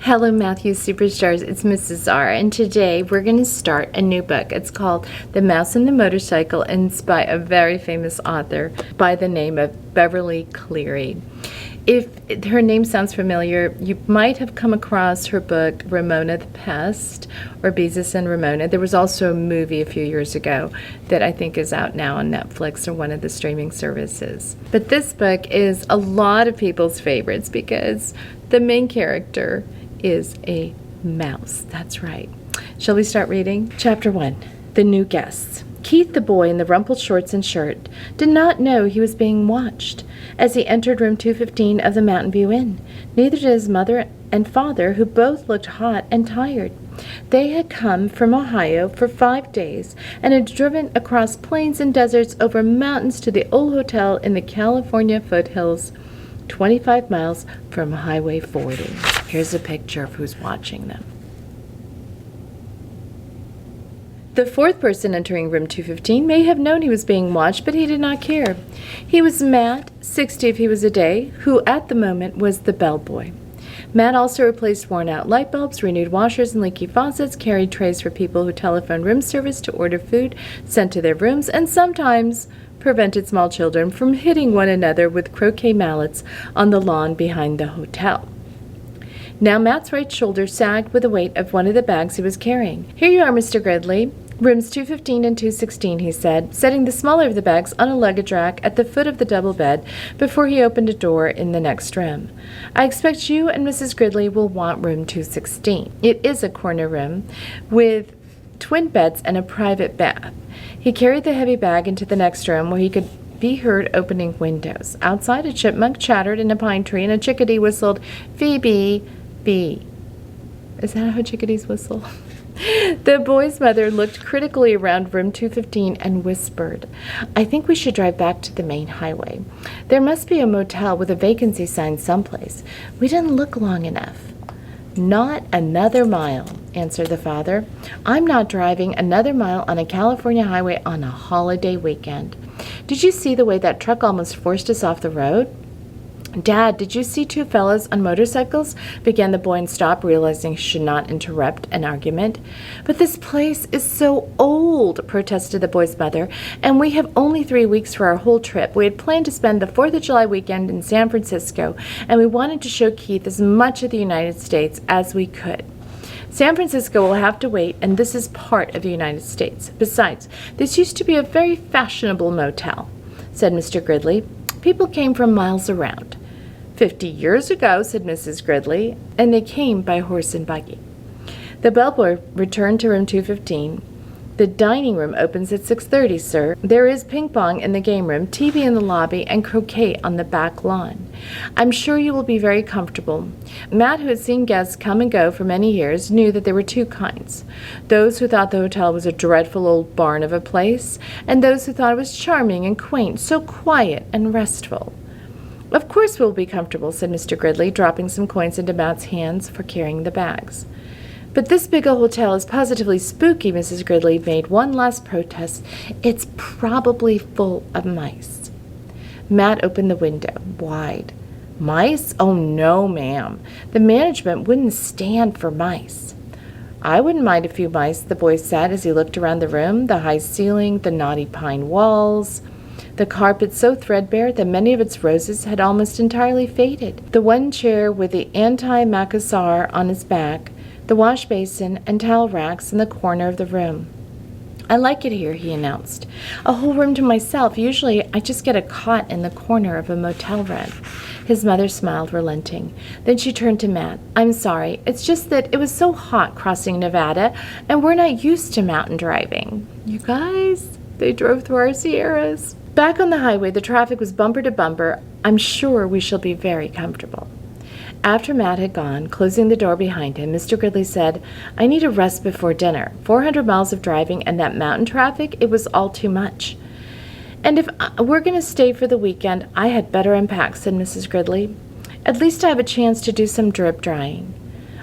Hello, Matthew Superstars. It's Mrs. R, and today we're going to start a new book. It's called The Mouse and the Motorcycle, and it's by a very famous author by the name of Beverly Cleary. If her name sounds familiar, you might have come across her book, Ramona the Pest, or Beezus and Ramona. There was also a movie a few years ago that I think is out now on Netflix or one of the streaming services. But this book is a lot of people's favorites because the main character is a mouse. That's right. Shall we start reading? Chapter 1. The New Guests. Keith, the boy in the rumpled shorts and shirt, did not know he was being watched as he entered room 215 of the Mountain View Inn. Neither did his mother and father, who both looked hot and tired. They had come from Ohio for 5 days and had driven across plains and deserts over mountains to the old hotel in the California foothills, 25 miles from Highway 40. Here's a picture of who's watching them. The fourth person entering room 215 may have known he was being watched, but he did not care. He was Matt, 60 if he was a day, who at the moment was the bellboy. Matt also replaced worn-out light bulbs, renewed washers and leaky faucets, carried trays for people who telephoned room service to order food sent to their rooms, and sometimes prevented small children from hitting one another with croquet mallets on the lawn behind the hotel. Now Matt's right shoulder sagged with the weight of one of the bags he was carrying. "Here you are, Mr. Gridley. Rooms 215 and 216, he said, setting the smaller of the bags on a luggage rack at the foot of the double bed before he opened a door in the next room. "I expect you and Mrs. Gridley will want room 216. It is a corner room with twin beds and a private bath." He carried the heavy bag into the next room where he could be heard opening windows. Outside, a chipmunk chattered in a pine tree and a chickadee whistled, "Phoebe, bee." Is that how chickadees whistle? The boy's mother looked critically around room 215 and whispered, "I think we should drive back to the main highway. There must be a motel with a vacancy sign someplace. We didn't look long enough." "Not another mile," answered the father. "I'm not driving another mile on a California highway on a holiday weekend. Did you see the way that truck almost forced us off the road?" "Dad, did you see two fellows on motorcycles?" began the boy and stopped, realizing he should not interrupt an argument. "But this place is so old," protested the boy's mother, "and we have only 3 weeks for our whole trip. We had planned to spend the 4th of July weekend in San Francisco, and we wanted to show Keith as much of the United States as we could. San Francisco will have to wait, and this is part of the United States. Besides, this used to be a very fashionable motel," said Mr. Gridley. "People came from miles around." 50 years ago," said Mrs. Gridley, "and they came by horse and buggy." The bellboy returned to room 215. "The dining room opens at 6:30, sir. There is ping-pong in the game room, TV in the lobby, and croquet on the back lawn. I'm sure you will be very comfortable." Matt, who had seen guests come and go for many years, knew that there were two kinds: those who thought the hotel was a dreadful old barn of a place, and those who thought it was charming and quaint, so quiet and restful. "Of course we'll be comfortable," said Mr. Gridley, dropping some coins into Matt's hands for carrying the bags. "But this big old hotel is positively spooky," Mrs. Gridley made one last protest. "It's probably full of mice." Matt opened the window wide. "Mice? Oh, no, ma'am. The management wouldn't stand for mice." "I wouldn't mind a few mice," the boy said as he looked around the room, the high ceiling, the knotty pine walls, the carpet so threadbare that many of its roses had almost entirely faded, the one chair with the anti-macassar on its back, the wash basin and towel racks in the corner of the room. "I like it here," he announced. "A whole room to myself. Usually I just get a cot in the corner of a motel room." His mother smiled, relenting. Then she turned to Matt. "I'm sorry. It's just that it was so hot crossing Nevada, and we're not used to mountain driving." You guys, they drove through our Sierras. Back on the highway, the traffic was bumper to bumper. "I'm sure we shall be very comfortable." After Matt had gone, closing the door behind him, Mr. Gridley said, "I need a rest before dinner. 400 miles of driving and that mountain traffic, it was all too much." "And if we're going to stay for the weekend, I had better unpack," said Mrs. Gridley. "At least I have a chance to do some drip drying."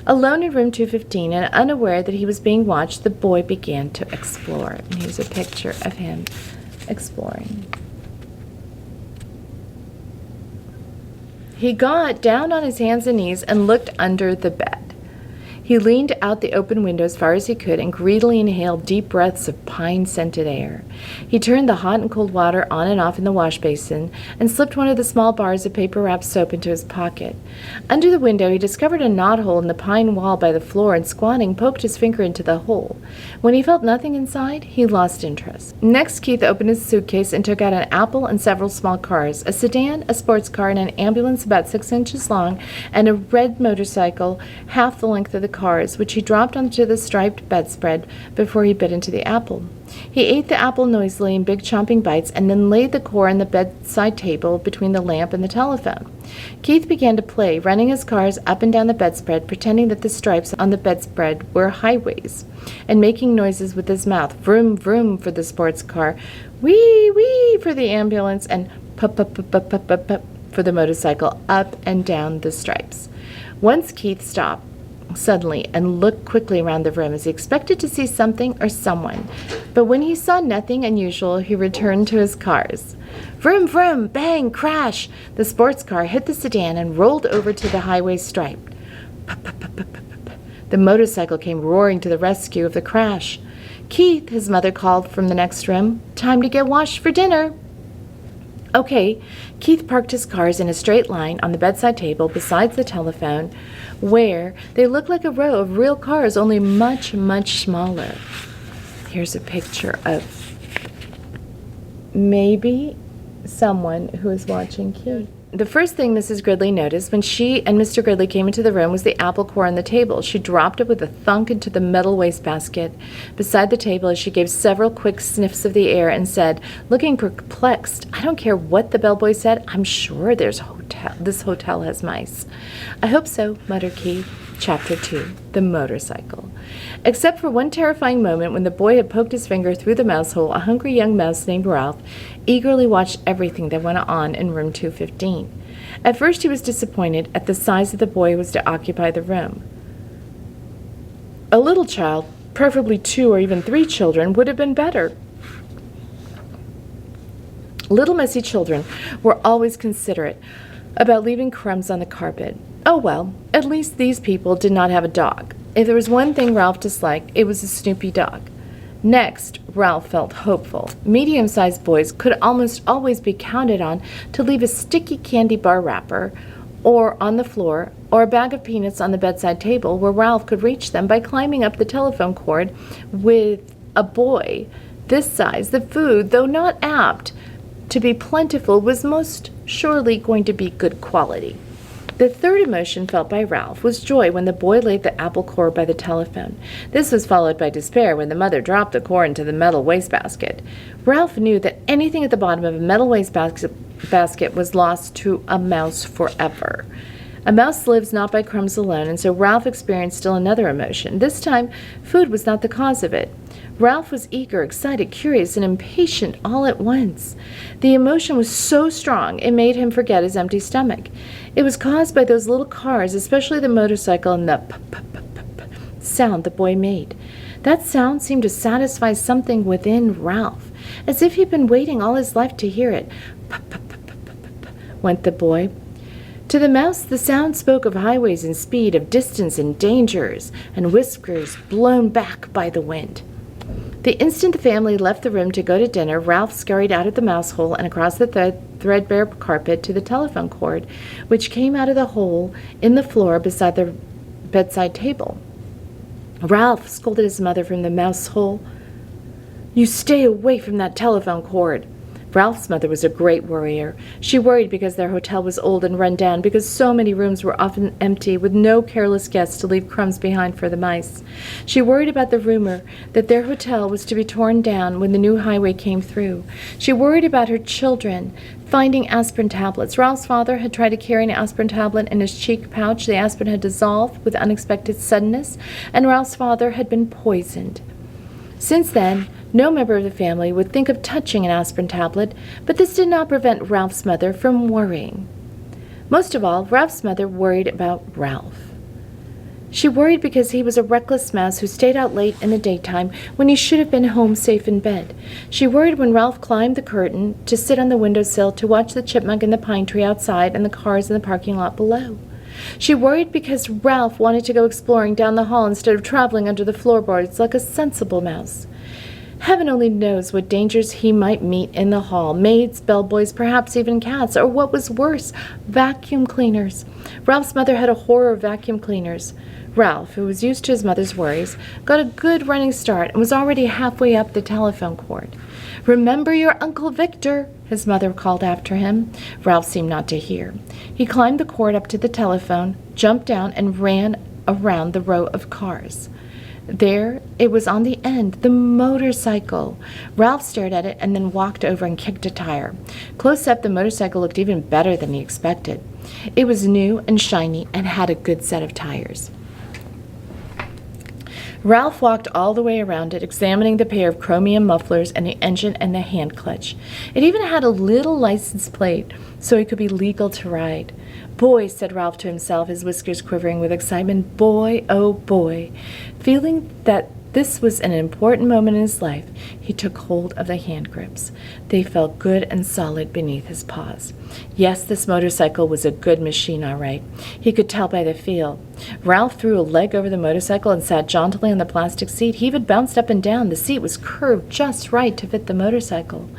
Alone in room 215 and unaware that he was being watched, the boy began to explore. And here's a picture of him exploring. He got down on his hands and knees and looked under the bed. He leaned out the open window as far as he could and greedily inhaled deep breaths of pine-scented air. He turned the hot and cold water on and off in the wash basin and slipped one of the small bars of paper-wrapped soap into his pocket. Under the window, he discovered a knothole in the pine wall by the floor and, squatting, poked his finger into the hole. When he felt nothing inside, he lost interest. Next, Keith opened his suitcase and took out an apple and several small cars, a sedan, a sports car, and an ambulance about 6 inches long, and a red motorcycle half the length of the cars, which he dropped onto the striped bedspread before he bit into the apple. He ate the apple noisily in big chomping bites and then laid the core on the bedside table between the lamp and the telephone. Keith began to play, running his cars up and down the bedspread, pretending that the stripes on the bedspread were highways, and making noises with his mouth, vroom, vroom for the sports car, wee, wee for the ambulance, and pup, pup, pup, pup, pup, pup, pup for the motorcycle up and down the stripes. Once Keith stopped suddenly and looked quickly around the room as he expected to see something or someone. But when he saw nothing unusual, he returned to his cars. Vroom, vroom, bang, crash! The sports car hit the sedan and rolled over to the highway stripe. Pup, pup, pup, pup, pup, pup. The motorcycle came roaring to the rescue of the crash. Keith, his mother called from the next room, time to get washed for dinner. Okay, Keith parked his cars in a straight line on the bedside table beside the telephone, where they looked like a row of real cars, only much, much smaller. Here's a picture of maybe someone who is watching Keith. The first thing Mrs. Gridley noticed when she and Mr. Gridley came into the room was the apple core on the table. She dropped it with a thunk into the metal wastebasket beside the table as she gave several quick sniffs of the air and said, looking perplexed, I don't care what the bellboy said. I'm sure this hotel has mice. I hope so, muttered Keith. Chapter 2, The Motorcycle. Except for one terrifying moment when the boy had poked his finger through the mouse hole, a hungry young mouse named Ralph eagerly watched everything that went on in room 215. At first he was disappointed at the size of the boy who was to occupy the room. A little child, preferably 2 or even 3 children, would have been better. Little messy children were always considerate about leaving crumbs on the carpet. Oh well, at least these people did not have a dog. If there was one thing Ralph disliked, it was a Snoopy dog. Next, Ralph felt hopeful. Medium-sized boys could almost always be counted on to leave a sticky candy bar wrapper or on the floor or a bag of peanuts on the bedside table where Ralph could reach them by climbing up the telephone cord. With a boy this size, the food, though not apt to be plentiful, was most surely going to be good quality. The third emotion felt by Ralph was joy when the boy laid the apple core by the telephone. This was followed by despair when the mother dropped the core into the metal wastebasket. Ralph knew that anything at the bottom of a metal wastebasket was lost to a mouse forever. A mouse lives not by crumbs alone, and so Ralph experienced still another emotion. This time, food was not the cause of it. Ralph was eager, excited, curious, and impatient all at once. The emotion was so strong it made him forget his empty stomach. It was caused by those little cars, especially the motorcycle, and the p-p-p-p-p sound the boy made. That sound seemed to satisfy something within Ralph, as if he'd been waiting all his life to hear it. P-p-p-p-p-p went the boy. To the mouse, the sound spoke of highways and speed, of distance and dangers, and whiskers blown back by the wind. The instant the family left the room to go to dinner, Ralph scurried out of the mouse hole and across the threadbare carpet to the telephone cord, which came out of the hole in the floor beside the bedside table. Ralph scolded his mother from the mouse hole. "You stay away from that telephone cord." Ralph's mother was a great worrier. She worried because their hotel was old and run down, because so many rooms were often empty, with no careless guests to leave crumbs behind for the mice. She worried about the rumor that their hotel was to be torn down when the new highway came through. She worried about her children finding aspirin tablets. Ralph's father had tried to carry an aspirin tablet in his cheek pouch. The aspirin had dissolved with unexpected suddenness, and Ralph's father had been poisoned. Since then, no member of the family would think of touching an aspirin tablet, but this did not prevent Ralph's mother from worrying. Most of all, Ralph's mother worried about Ralph. She worried because he was a reckless mouse who stayed out late in the daytime when he should have been home safe in bed. She worried when Ralph climbed the curtain to sit on the windowsill to watch the chipmunk and the pine tree outside and the cars in the parking lot below. She worried because Ralph wanted to go exploring down the hall instead of traveling under the floorboards like a sensible mouse. Heaven only knows what dangers he might meet in the hall, maids, bellboys, perhaps even cats, or what was worse, vacuum cleaners. Ralph's mother had a horror of vacuum cleaners. Ralph, who was used to his mother's worries, got a good running start and was already halfway up the telephone cord. "Remember your Uncle Victor," his mother called after him. Ralph seemed not to hear. He climbed the cord up to the telephone, jumped down, and ran around the row of cars. There it was on the end, the motorcycle. Ralph stared at it and then walked over and kicked a tire. Close up, the motorcycle looked even better than he expected. It was new and shiny and had a good set of tires. Ralph walked all the way around it, examining the pair of chromium mufflers and the engine and the hand clutch. It even had a little license plate, so it could be legal to ride. "Boy," said Ralph to himself, his whiskers quivering with excitement. "Boy, oh boy." Feeling that this was an important moment in his life, he took hold of the hand grips. They felt good and solid beneath his paws. Yes, this motorcycle was a good machine, all right. He could tell by the feel. Ralph threw a leg over the motorcycle and sat jauntily on the plastic seat. He even bounced up and down. The seat was curved just right to fit the motorcycle.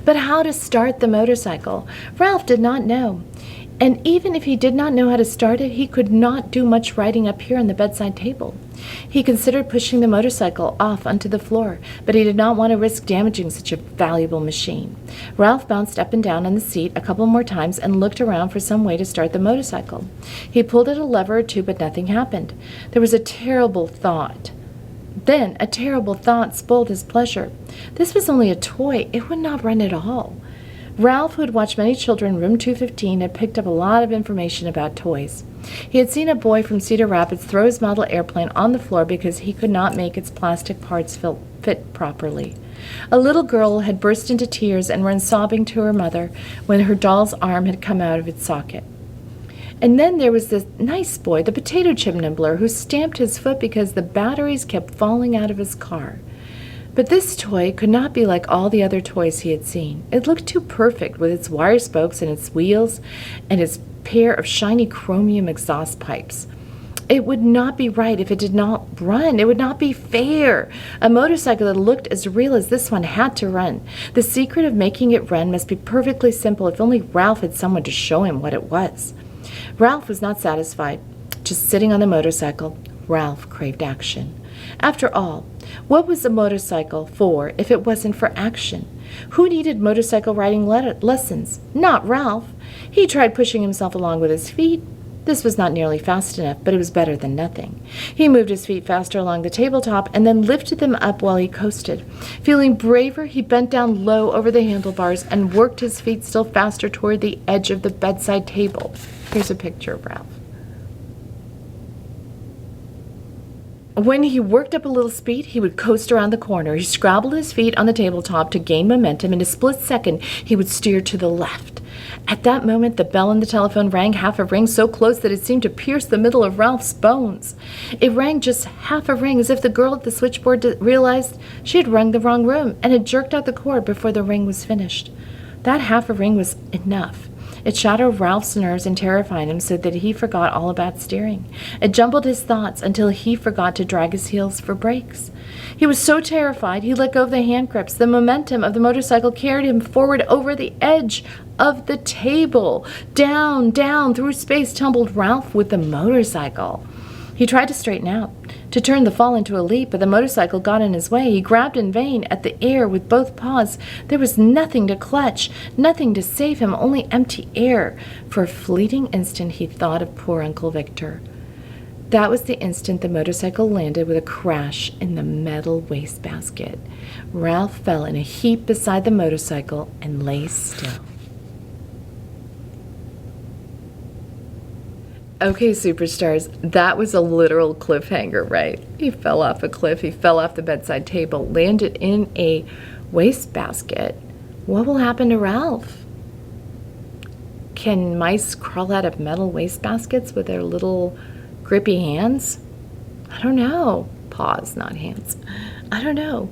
But how to start the motorcycle? Ralph did not know. And even if he did not know how to start it, he could not do much writing up here on the bedside table. He considered pushing the motorcycle off onto the floor, but he did not want to risk damaging such a valuable machine. Ralph bounced up and down on the seat a couple more times and looked around for some way to start the motorcycle. He pulled at a lever or two, but nothing happened. There was a terrible thought. Then a terrible thought spoiled his pleasure. This was only a toy. It would not run at all. Ralph, who had watched many children in room 215, had picked up a lot of information about toys. He had seen a boy from Cedar Rapids throw his model airplane on the floor because he could not make its plastic parts fit properly. A little girl had burst into tears and run sobbing to her mother when her doll's arm had come out of its socket. And then there was this nice boy, the potato chip nibbler, who stamped his foot because the batteries kept falling out of his car. But this toy could not be like all the other toys he had seen. It looked too perfect, with its wire spokes and its wheels and its pair of shiny chromium exhaust pipes. It would not be right if it did not run. It would not be fair. A motorcycle that looked as real as this one had to run. The secret of making it run must be perfectly simple if only Ralph had someone to show him what it was. Ralph was not satisfied just sitting on the motorcycle. Ralph craved action. After all, what was a motorcycle for if it wasn't for action? Who needed motorcycle riding lessons? Not Ralph. He tried pushing himself along with his feet. This was not nearly fast enough, but it was better than nothing. He moved his feet faster along the tabletop and then lifted them up while he coasted. Feeling braver, he bent down low over the handlebars and worked his feet still faster toward the edge of the bedside table. Here's a picture of Ralph. When he worked up a little speed, he would coast around the corner. He scrabbled his feet on the tabletop to gain momentum. In a split second, he would steer to the left. At that moment, the bell on the telephone rang half a ring, so close that it seemed to pierce the middle of Ralph's bones. It rang just half a ring, as if the girl at the switchboard realized she had rung the wrong room and had jerked out the cord before the ring was finished. That half a ring was enough. It shattered Ralph's nerves and terrified him so that he forgot all about steering. It jumbled his thoughts until he forgot to drag his heels for brakes. He was so terrified he let go of the hand grips. The momentum of the motorcycle carried him forward over the edge of the table. Down, down, through space tumbled Ralph with the motorcycle. He tried to straighten out, to turn the fall into a leap, but the motorcycle got in his way. He grabbed in vain at the air with both paws. There was nothing to clutch, nothing to save him, only empty air. For a fleeting instant he thought of poor Uncle Victor. That was the instant the motorcycle landed with a crash in the metal wastebasket. Ralph fell in a heap beside the motorcycle and lay still. Okay, superstars, that was a literal cliffhanger, right? He fell off a cliff, he fell off the bedside table, landed in a wastebasket. What will happen to Ralph? Can mice crawl out of metal wastebaskets with their little grippy hands? I don't know. Paws, not hands. I don't know.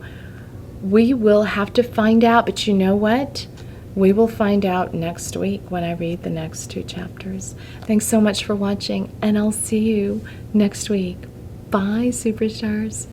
We will have to find out, but you know what? We will find out next week when I read the next 2 chapters. Thanks so much for watching, and I'll see you next week. Bye, superstars.